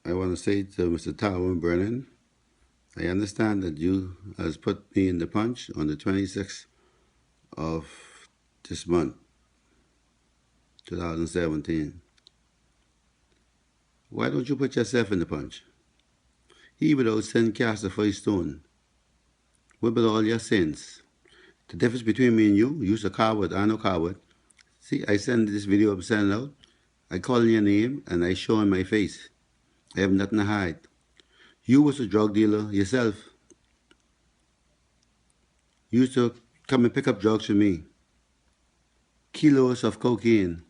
I want to say to Mr. Tyrone Brennan, I understand that you has put me in the punch on the 26th of this month, 2017. Why don't you put yourself in the punch? He without sin cast the first stone. What about all your sins? The difference between me and you's a coward, I'm no coward. See, I send this video I'm sending out. I call in your name and I show in my face. I have nothing to hide. You was a drug dealer yourself. You used to come and pick up drugs for me. Kilos of cocaine.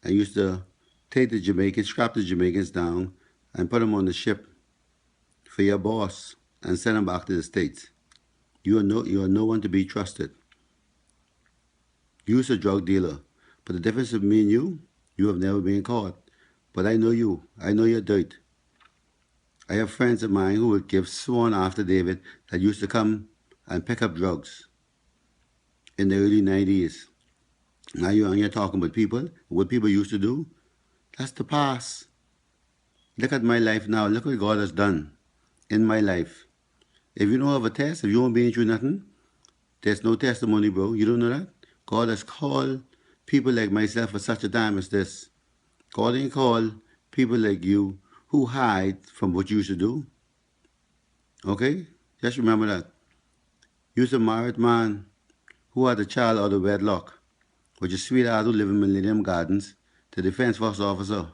I used to take the Jamaicans, scrap the Jamaicans down, and put them on the ship for your boss and send them back to the States. You are no one to be trusted. You're a drug dealer. But the difference between me and you have never been caught. But I know you. I know your dirt. I have friends of mine who would give sworn affidavit that used to come and pick up drugs in the early 90s. Now you're on here talking about people, what people used to do. That's the past. Look at my life now. Look what God has done in my life. If you don't have a test, if you won't be through nothing, there's no testimony, bro. You don't know that? God has called people like myself for such a time as this. God ain't called people like you who hide from what you used to do. Okay? Just remember that. You're a married man who had a child out of wedlock with your sweetheart who live in Millennium Gardens, the defense force officer.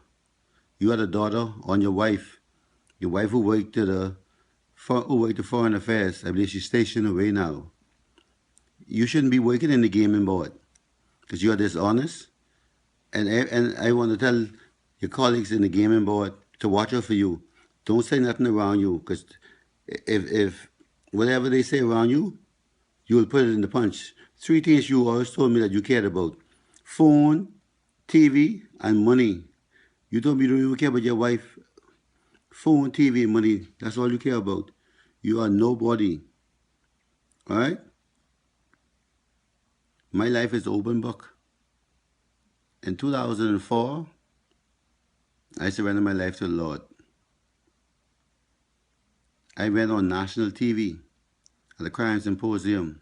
You had a daughter on your wife who worked to Foreign Affairs. I believe she's stationed away now. You shouldn't be working in the gaming board because you are dishonest. And I want to tell your colleagues in the gaming board to watch out for you. Don't say nothing around you because if whatever they say around you, you will put it in the punch. Three things you always told me that you cared about: phone, TV, and money. You told me you don't even care about your wife. Phone, TV, and money. That's all you care about. You are nobody. All right? My life is open book. In 2004, I surrendered my life to the Lord. I went on national TV at the Crime Symposium,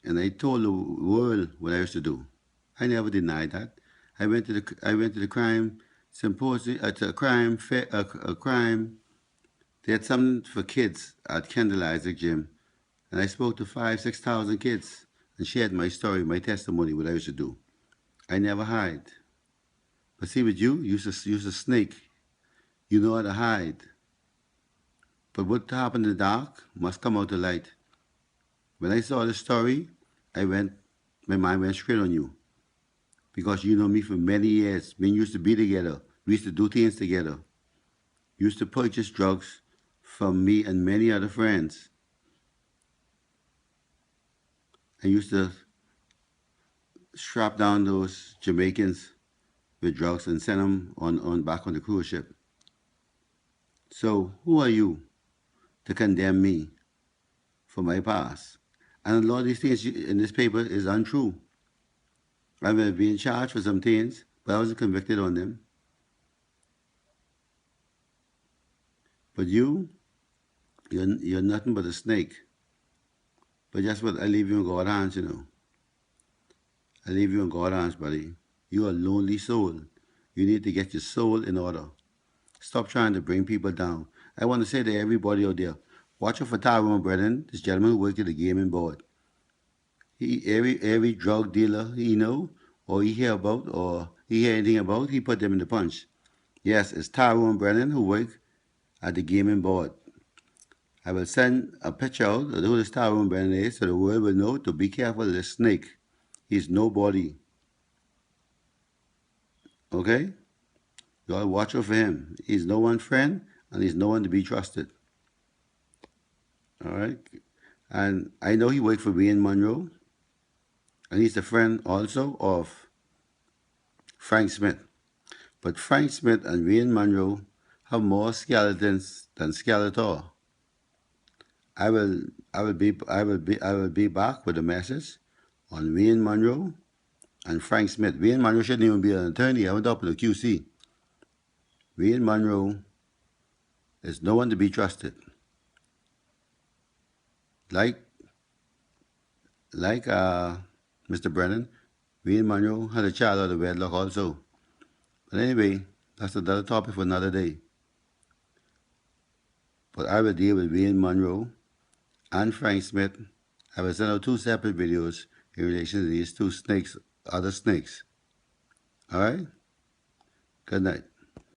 and I told the world what I used to do. I never denied that. I went to the crime symposium at a crime fair, a crime. They had something for kids at Kendall Isaac Gym, and I spoke to 6,000 kids and shared my story, my testimony, what I used to do. I never hide. But see, with you're a snake. You know how to hide. But what happened in the dark must come out to light. When I saw the story, my mind went straight on you. Because you know me for many years. We used to be together. We used to do things together. You used to purchase drugs from me and many other friends. I used to strap down those Jamaicans with drugs and send them on back on the cruise ship. So who are you to condemn me for my past? And a lot of these things in this paper is untrue. I've been charged for some things, but I wasn't convicted on them. But you're nothing but a snake. But that's what I leave you in God's hands, you know. I leave you in God's hands, buddy. You're a lonely soul. You need to get your soul in order. Stop trying to bring people down. I want to say to everybody out there, watch out for Tyrone Brennan, this gentleman who worked at the gaming board. Every drug dealer he know, or he hear about, or he hear anything about, he put them in the punch. Yes, it's Tyrone Brennan who worked at the gaming board. I will send a picture out of who this Tyrone Brennan is so the world will know to be careful of this snake. He's nobody. Okay? You gotta watch out for him. He's no one's friend and he's no one to be trusted. All right? And I know he worked for Wayne Monroe, and he's a friend also of Frank Smith. But Frank Smith and Wayne Monroe have more skeletons than Skeletor. I will be back with a message on Wayne Monroe and Frank Smith. Wayne Monroe shouldn't even be an attorney. I went up with the QC. Wayne Monroe is no one to be trusted. Like like Mr. Brennan, Wayne Monroe had a child out of wedlock also. But anyway, that's another topic for another day. But I will deal with Wayne Monroe and Frank Smith. I will send out 2 separate videos in relation to these 2 snakes, other snakes. All right? Good night.